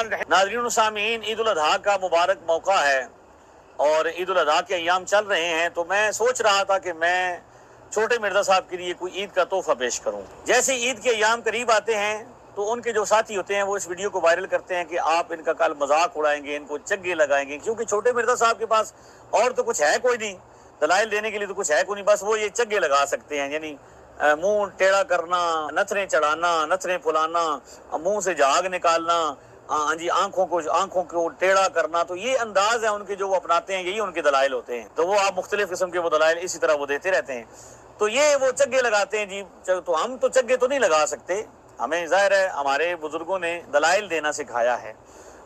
नाज़रीन सामीन, ईद उल अज़हा का मुबारक मौका है और ईद उल अज़हा के अय्याम चल रहे हैं, तो मैं सोच रहा था कि मैं छोटे मिर्ज़ा साहब के लिए कोई ईद का तोहफा पेश करूं। जैसे ईद के अय्याम करीब आते हैं तो उनके जो साथी होते हैं वो इस वीडियो को वायरल करते हैं कि आप इनका कल मजाक उड़ाएंगे, इनको चग्गे लगाएंगे, क्योंकि छोटे मिर्ज़ा साहब के पास और तो कुछ है कोई नहीं, दलाइल देने के लिए तो कुछ है कोई नहीं, बस वो ये चग्गे लगा सकते हैं, यानी मुंह टेढ़ा करना, नथरे चढ़ाना, नथरे फुलाना, मुंह से झाग निकालना, हाँ जी, आंखों को टेढ़ा करना। तो ये अंदाज है उनके जो वो अपनाते हैं, यही उनके दलाइल होते हैं। तो वो आप मुख्तलिफ किस्म के वो दलाइल इसी तरह वो देते रहते हैं। तो ये वो चग्गे लगाते हैं जी। तो हम तो चग्गे तो नहीं लगा सकते, हमें ज़ाहिर है हमारे बुजुर्गों ने दलाइल देना सिखाया है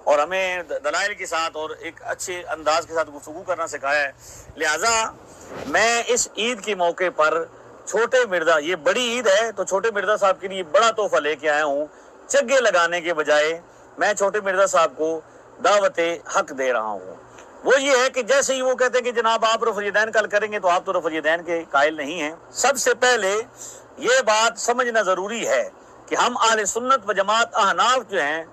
और हमें दलाइल के साथ और एक अच्छे अंदाज के साथ गुफ्तगू करना सिखाया है। लिहाजा मैं इस ईद के मौके पर छोटे मिर्ज़ा, ये बड़ी ईद है तो छोटे मिर्ज़ा साहब के लिए बड़ा तोहफा लेके आया हूँ। चग्गे लगाने के बजाय मैं छोटे मिर्ज़ा साहब को दावत हक दे रहा हूँ। वो ये है कि जैसे ही वो कहते हैं कि जनाब आप रफ़ुल यदैन कल करेंगे, तो आप तो रफ़ुल यदैन के कायल नहीं हैं। सबसे पहले ये बात समझना ज़रूरी है कि हम अहले सुन्नत व जमात अहनाफ जो हैं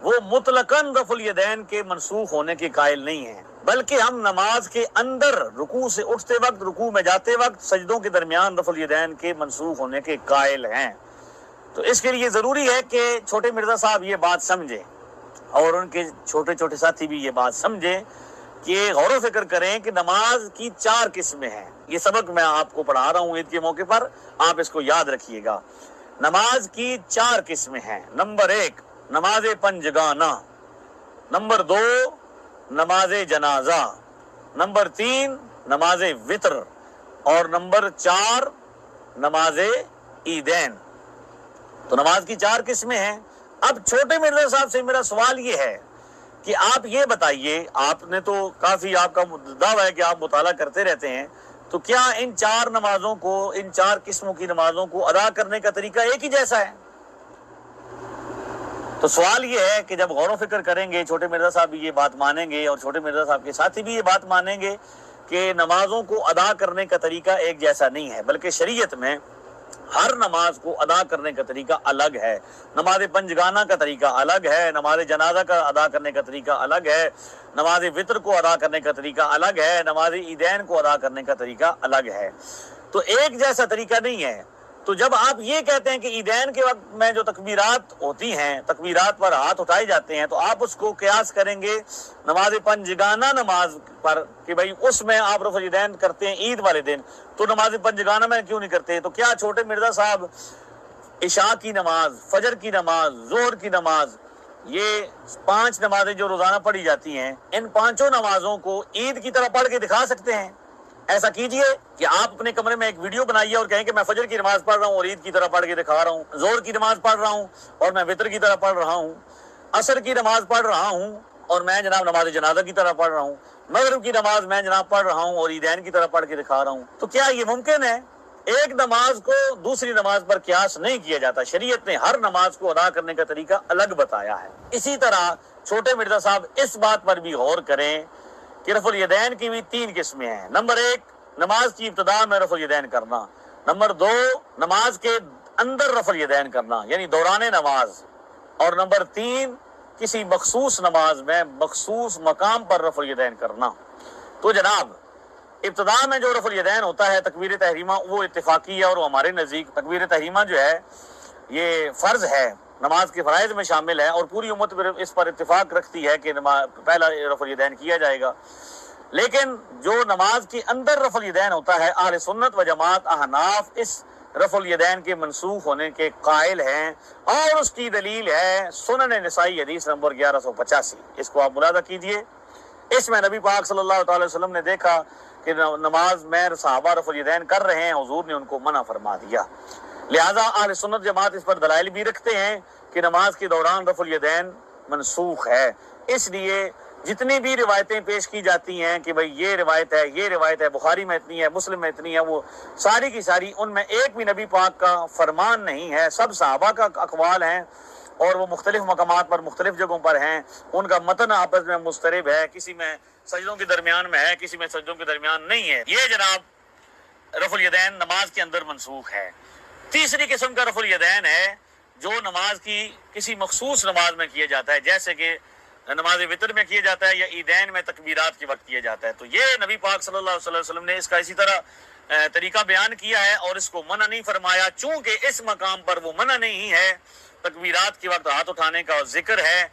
वो मुतलकन रफ़ुल यदैन के मनसूख होने के कायल नहीं हैं, बल्कि हम नमाज के अंदर रुकू से उठते वक्त, रुकू में जाते वक्त, सजदों के दरमियान रफ़ुल यदैन के मनसूख होने के कायल हैं। तो इसके लिए ज़रूरी है कि छोटे मिर्ज़ा साहब ये बात समझें और उनके छोटे छोटे साथी भी ये बात समझें कि गौर व फिक्र करें कि नमाज की 4 किस्में हैं। ये सबक मैं आपको पढ़ा रहा हूँ ईद के मौके पर, आप इसको याद रखिएगा। नमाज की 4 किस्में हैं। नंबर 1 नमाज पंजगाना, नंबर 2 नमाज जनाजा, नंबर 3 नमाज वितर और नंबर 4 नमाज ईदैन। तो नमाज की 4 किस्में हैं। अब छोटे मिर्ज़ा साहब से मेरा सवाल ये है कि आप ये बताइए, आपने तो काफ़ी, आपका दावा है कि आप मुताला करते रहते हैं, तो क्या इन 4 नमाजों को, इन 4 किस्मों की नमाजों को अदा करने का तरीका एक ही जैसा है? तो सवाल ये है कि जब गौर व फिक्र करेंगे, छोटे मिर्ज़ा साहब भी ये बात मानेंगे और छोटे मिर्ज़ा साहब के साथी भी ये बात मानेंगे कि नमाजों को अदा करने का तरीका एक जैसा नहीं है, बल्कि शरीयत में हर नमाज को अदा करने का तरीका अलग है। नमाज पंजगाना का तरीका अलग है, नमाज जनाजा का अदा करने का तरीका अलग है, नमाज वितर को अदा करने का तरीका अलग है, नमाज ईदैन को अदा करने का तरीका अलग है। तो एक जैसा तरीका नहीं है। तो जब आप ये कहते हैं कि ईदैन के वक्त में जो तकबीरात होती हैं, तकबीरात पर हाथ उठाए जाते हैं, तो आप उसको कयास करेंगे नमाज पंजगाना नमाज पर कि भाई उसमें आप रफ़ुल यदैन करते हैं ईद वाले दिन, तो नमाज पंजगाना में क्यों नहीं करते? तो क्या छोटे मिर्ज़ा साहब इशा की नमाज, फजर की नमाज, जोहर की नमाज, ये 5 नमाजें जो रोज़ाना पढ़ी जाती हैं, इन 5 नमाजों को ईद की तरह पढ़ के दिखा सकते हैं? ऐसा कीजिए कि आप अपने कमरे में एक वीडियो बनाइए और कहें कि मैं फजर की नमाज पढ़ रहा हूँ और ईद की तरह पढ़ के दिखा रहा हूँ, जोहर की नमाज पढ़ रहा हूँ और मैं वितर की तरह पढ़ रहा हूँ, असर की नमाज पढ़ रहा हूँ और मैं जनाब नमाज जनाजा की तरह पढ़ रहा हूँ, मगरिब की नमाज मैं जनाब पढ़ रहा हूँ और ईदैन की तरह पढ़ के दिखा रहा हूँ। तो क्या ये मुमकिन है? एक नमाज को दूसरी नमाज पर कियास नहीं किया जाता। शरीयत ने हर नमाज को अदा करने का तरीका अलग बताया है। इसी तरह छोटे मिर्ज़ा साहब इस बात पर भी गौर करें कि रफ़ुल यदैन की भी 3 किस्में हैं। नंबर 1 नमाज की इब्तिदा में रफ़ुल यदैन करना, नंबर 2 नमाज के अंदर रफ़ुल यदैन करना यानी दौराने नमाज, और नंबर 3 किसी मखसूस नमाज में मखसूस मकाम पर रफ़ुल यदैन करना। तो जनाब इब्तिदा में जो रफ़ुल यदैन होता है तकबीर तहरीमा, वो इत्तिफाकी है और हमारे नज़दीक तकबीर तहरीमा जो है ये फ़र्ज़ है, नमाज के फ़राइज़ में शामिल है और पूरी उम्मत इस पर इत्तिफाक रखती है कि पहला रफ़ुल यदैन किया जाएगा। लेकिन जो नमाज के अंदर रफ़ुल यदैन होता है, अहले सुन्नत व जमात अहनाफ इस रफ़ुल यदैन के मनसूख होने के कायल हैं और उसकी दलील है सुनन नसाई हदीस नंबर 1185। इसको आप मुलादा कीजिए। इसमें नबी पाक सल्लल्लाहु अलैहि वसल्लम ने देखा कि नमाज में सहाबा रफ़ुल यदैन कर रहे हैं, हुजूर ने उनको मना फरमा दिया। लिहाजा अहले सुन्नत जमात इस पर दलाइल भी रखते हैं कि नमाज के दौरान रफ़ुल यदैन मनसूख है। इसलिए जितनी भी रिवायतें पेश की जाती हैं कि भाई ये रिवायत है, ये रिवायत है, बुखारी में इतनी है, मुस्लिम में इतनी है, वो सारी की सारी उनमें एक भी नबी पाक का फरमान नहीं है, सब सहाबा का अक़वाल हैं और वो मुख्तलिफ मकामात पर मुख्तलिफ जगहों पर हैं। उनका मतन आपस में मुस्तरिब है, किसी में सजदों के दरमियान में है, किसी में सजदों के दरमियान नहीं है। ये जनाब रफ़ुल यदैन नमाज के अंदर मनसूख है। तीसरी किस्म का रफ़ुल यदैन है جو نماز کی کسی مخصوص نماز میں کیا جاتا ہے، جیسے کہ نماز وطر میں کیا جاتا ہے یا عیدین میں تکبیرات کے وقت کیا جاتا ہے، تو یہ نبی پاک صلی اللہ علیہ وسلم نے اس کا اسی طرح طریقہ بیان کیا ہے اور اس کو منع نہیں فرمایا، چونکہ اس مقام پر وہ منع نہیں ہے، تکبیرات کے وقت ہاتھ اٹھانے کا ذکر ہے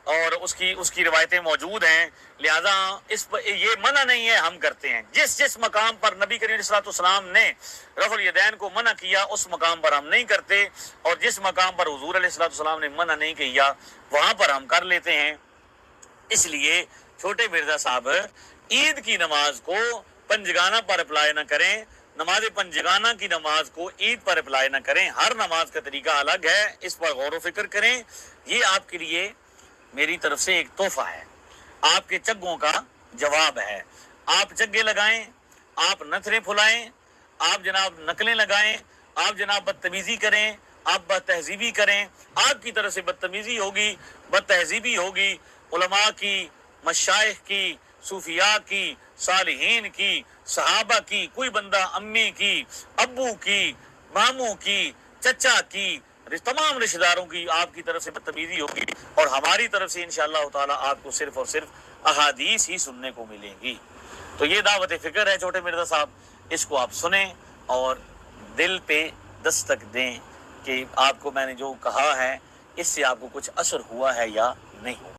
اور اس کی روایتیں موجود ہیں، لہذا اس پر یہ منع نہیں ہے، ہم کرتے ہیں۔ جس مقام پر نبی کریم صلی اللہ علیہ وسلم نے رفع الیدین کو منع کیا اس مقام پر ہم نہیں کرتے، اور جس مقام پر حضور علیہ السلام نے منع نہیں کیا وہاں پر ہم کر لیتے ہیں۔ اس لیے چھوٹے مرزا صاحب عید کی نماز کو پنجگانہ پر اپلائی نہ کریں، نماز پنجگانہ کی نماز کو عید پر اپلائی نہ کریں، ہر نماز کا طریقہ الگ ہے، اس پر غور و فکر کریں۔ یہ آپ کے لیے میری طرف سے ایک تحفہ ہے، آپ کے چگوں کا جواب ہے۔ آپ چگے لگائیں، آپ نتھرے پھلائیں، آپ جناب نقلیں لگائیں، آپ جناب بدتمیزی کریں، آپ بد تہذیبی کریں، آپ کی طرف سے بدتمیزی ہوگی، بد تہذیبی ہوگی، علماء کی، مشائخ کی، صوفیاء کی، صالحین کی، صحابہ کی، کوئی بندہ امی کی، ابو کی، ماموں کی، چچا کی، تمام رشتہ داروں کی آپ کی طرف سے بدتمیزی ہوگی، اور ہماری طرف سے انشاءاللہ تعالی آپ کو صرف اور صرف احادیث ہی سننے کو ملیں گی۔ تو یہ دعوت فکر ہے چھوٹے مرزا صاحب، اس کو آپ سنیں اور دل پہ دستک دیں کہ آپ کو میں نے جو کہا ہے اس سے آپ کو کچھ اثر ہوا ہے یا نہیں ہوا۔